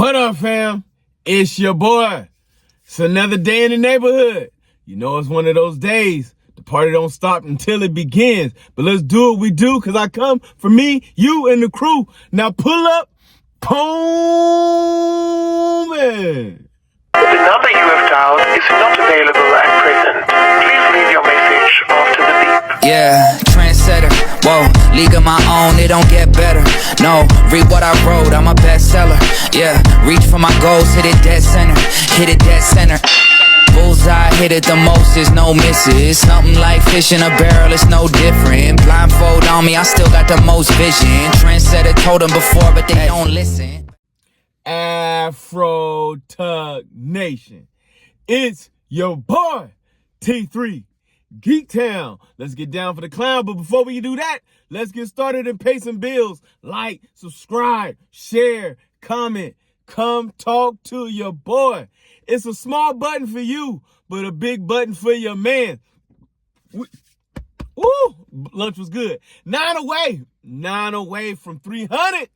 What up, fam? It's your boy. It's another day in the neighborhood. You know, it's one of those days. The party don't stop until it begins. But let's do what we do, because I come for me, you, and the crew. Now pull up, Pullman. The number you have dialed is not available at present. Please leave your message after the beep. Yeah, trendsetter, whoa, league of my own, it don't get better. No, read what I wrote, I'm a bestseller. Yeah, reach for my goals, hit it dead center, hit it dead center. Bullseye, hit it the most, there's no misses. Something like fish in a barrel, it's no different. Blindfold on me, I still got the most vision. Trendsetter told them before, but they don't listen. Afro Tug Nation. It's your boy, T3 Geek Town. Let's get down for the clown. But before we do that, let's get started and pay some bills. Like, subscribe, share, comment. Come talk to your boy. It's a small button for you, but a big button for your man. Woo! Lunch was good. 9 away from 300.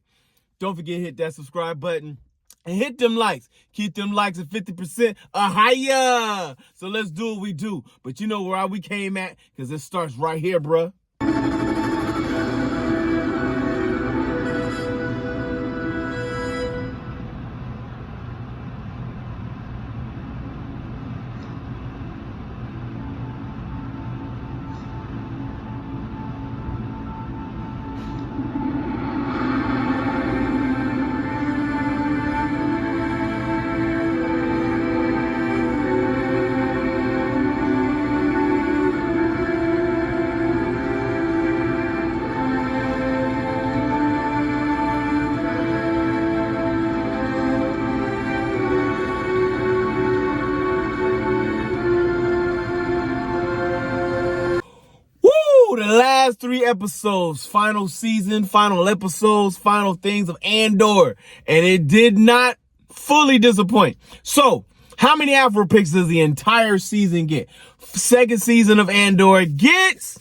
Don't forget to hit that subscribe button and hit them likes. Keep them likes at 50% or higher. So let's do what we do. But you know where we came at, because it starts right here, bruh. The last 3 episodes, final season, final episodes, final things of Andor. And it did not fully disappoint. So, how many Afro picks does the entire season get? Second season of Andor gets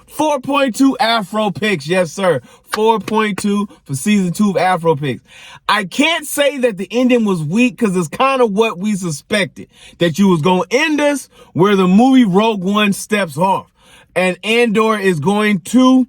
4.2 Afro picks. Yes, sir. 4.2 for season 2 of Afro picks. I can't say that the ending was weak, because it's kind of what we suspected. That you was going to end us where the movie Rogue One steps off. And Andor is going to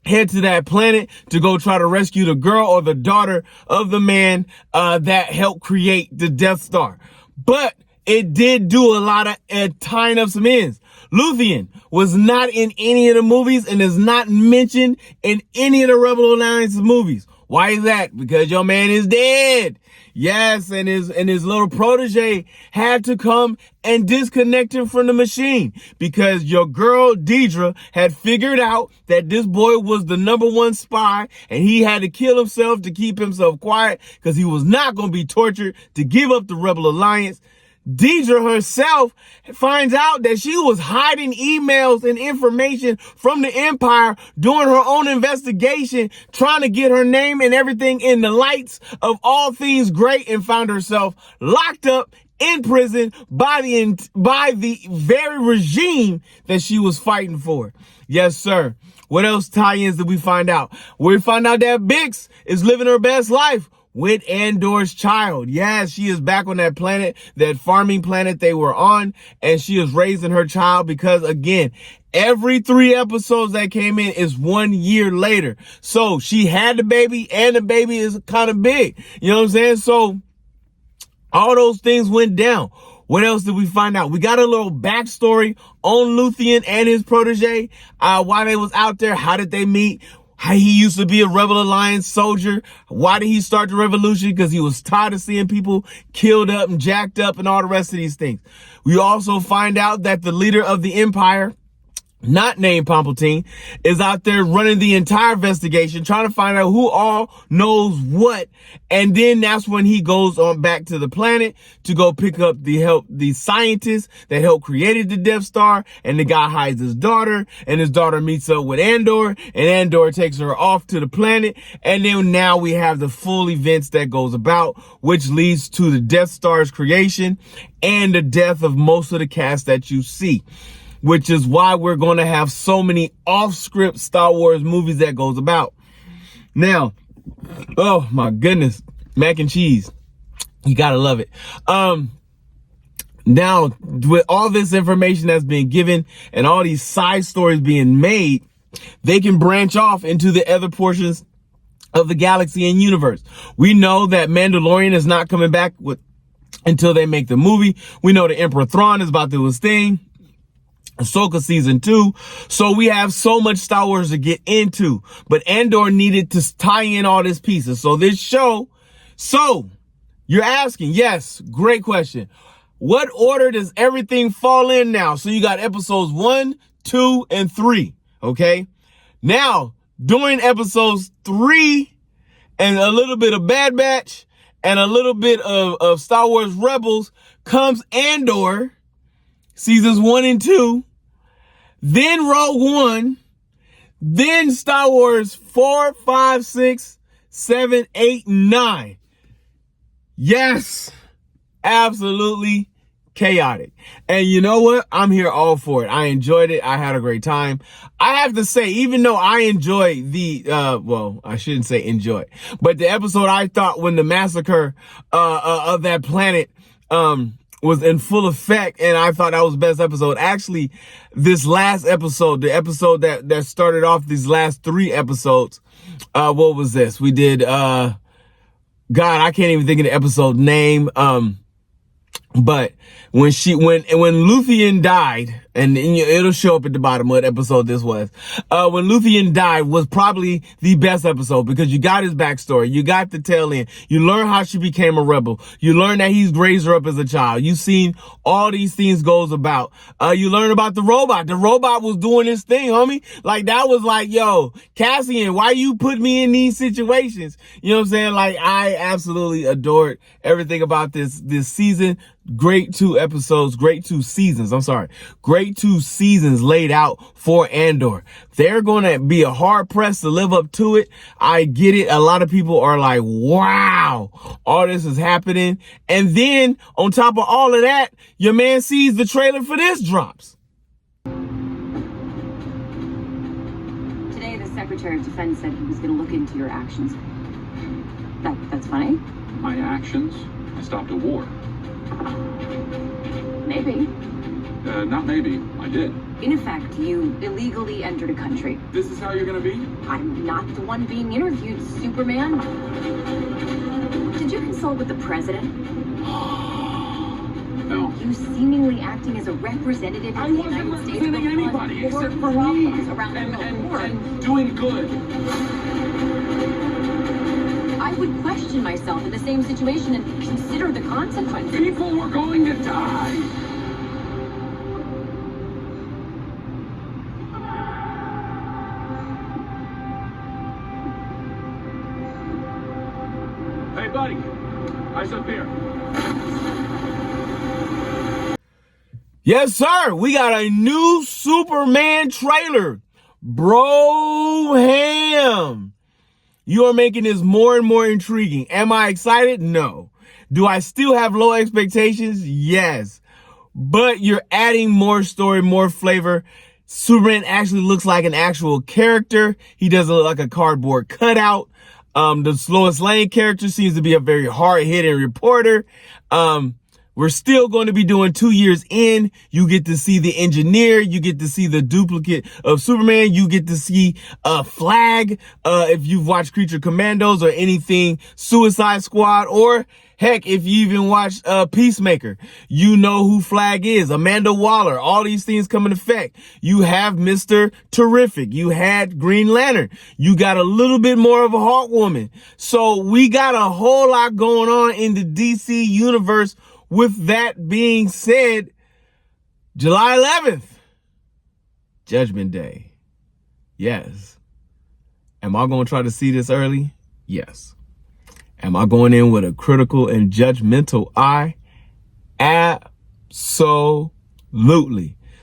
head to that planet to go try to rescue the girl or the daughter of the man that helped create the Death Star. But it did do a lot of tying up some ends. Luthian was not in any of the movies and is not mentioned in any of the Rebel Alliance movies. Why is that? Because your man is dead. Yes, and his little protege had to come and disconnect him from the machine, because your girl Deidre had figured out that this boy was the #1 spy, and he had to kill himself to keep himself quiet, because he was not going to be tortured to give up the Rebel Alliance. Deidre herself finds out that she was hiding emails and information from the Empire, doing her own investigation, trying to get her name and everything in the lights of all things great, and found herself locked up in prison by the very regime that she was fighting for. Yes, sir. What else tie-ins did we find out? We find out that Bix is living her best life with Andor's child. Yes, she is back on that planet, that farming planet they were on, and she is raising her child, because, again, every 3 episodes that came in is 1 year later. So she had the baby, and the baby is kind of big. You know what I'm saying? So all those things went down. What else did we find out? We got a little backstory on Luthian and his protege, why they was out there, how did they meet, how he used to be a Rebel Alliance soldier. Why did he start the revolution? Because he was tired of seeing people killed up and jacked up and all the rest of these things. We also find out that the leader of the Empire, not named Palpatine, is out there running the entire investigation, trying to find out who all knows what. And then that's when he goes on back to the planet to go pick up the scientists that helped created the Death Star. And the guy hides his daughter, and his daughter meets up with Andor, and Andor takes her off to the planet. And then now we have the full events that goes about, which leads to the Death Star's creation and the death of most of the cast that you see. Which is why we're going to have so many off-script Star Wars movies that goes about. Now, oh my goodness. Mac and cheese. You gotta love it. Now, with all this information that's been given and all these side stories being made, they can branch off into the other portions of the galaxy and universe. We know that Mandalorian is not coming back until they make the movie. We know the Emperor Thrawn is about to do his thing. Ahsoka season 2. So we have so much Star Wars to get into, but Andor needed to tie in all these pieces. So this show, you're asking, yes, great question. What order does everything fall in now? So you got episodes 1, 2, and 3. Okay. Now, during episodes 3 and a little bit of Bad Batch and a little bit of Star Wars Rebels comes Andor, seasons 1 and 2, then Rogue One, then Star Wars 4, 5, 6, 7, 8, 9. Yes, absolutely chaotic. And you know what? I'm here all for it. I enjoyed it. I had a great time. I have to say, even though I enjoy well, I shouldn't say enjoy, but the episode I thought when the massacre of that planet was in full effect, and I thought that was the best episode. Actually, this last episode, the episode that started off these last 3 episodes, what was this? We did God, I can't even think of the episode name. But when Luthien died, and it'll show up at the bottom what episode this was. When Luthien died was probably the best episode because you got his backstory. You got the tail end. You learn how she became a rebel. You learn that he's raised her up as a child. You've seen all these things goes about. You learn about the robot. The robot was doing his thing, homie. Like that was like, yo, Cassian, why you put me in these situations? You know what I'm saying? Like I absolutely adored everything about this season. Great 2 episodes, great 2 seasons. I'm sorry. Great 2 seasons laid out for Andor. They're going to be a hard press to live up to it. I get it. A lot of people are like, wow, all this is happening. And then on top of all of that, your man sees the trailer for this drops. Today, the Secretary of Defense said he was going to look into your actions. That's funny. My actions? I stopped a war. Maybe. Not maybe. I did. In effect, you illegally entered a country. This is how you're gonna be? I'm not the one being interviewed, Superman. Did you consult with the president? No. You seemingly acting as a representative of the United States representing anybody except for me. Around the world. And doing good. I would question myself in the same situation and consider the consequences. People were going to die. Hey, buddy. Eyes up here. Yes, sir. We got a new Superman trailer. Bro ham. You are making this more and more intriguing. Am I excited? No. Do I still have low expectations? Yes. But you're adding more story, more flavor. Superman actually looks like an actual character. He doesn't look like a cardboard cutout. The Lois Lane character seems to be a very hard-hitting reporter. We're still going to be doing 2 years in. You get to see the engineer. You get to see the duplicate of Superman. You get to see Flag. If you've watched Creature Commandos or anything Suicide Squad, or heck, if you even watched Peacemaker, you know who Flag is. Amanda Waller. All these things come into effect. You have Mr. Terrific. You had Green Lantern. You got a little bit more of a Hawkwoman. So we got a whole lot going on in the DC universe. With that being said, July 11th, Judgment Day. Yes. Am I going to try to see this early? Yes. Am I going in with a critical and judgmental eye? Absolutely.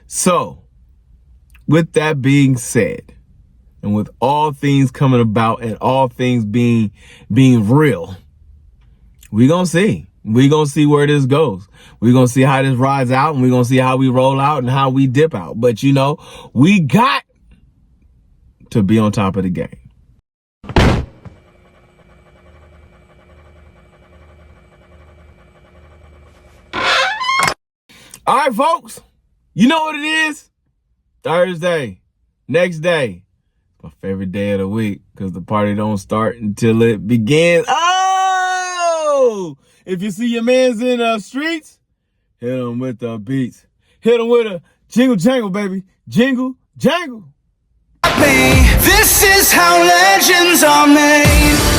So, with that being said, and with all things coming about and all things being real, we're going to see. We're going to see where this goes. We're going to see how this rides out, and we're going to see how we roll out and how we dip out. But, you know, we got to be on top of the game. All right, folks. You know what it is? Thursday. Next day. My favorite day of the week because the party don't start until it begins. Oh! If you see your mans in the streets, hit them with the beats. Hit them with a jingle jangle, baby. Jingle jangle. This is how legends are made.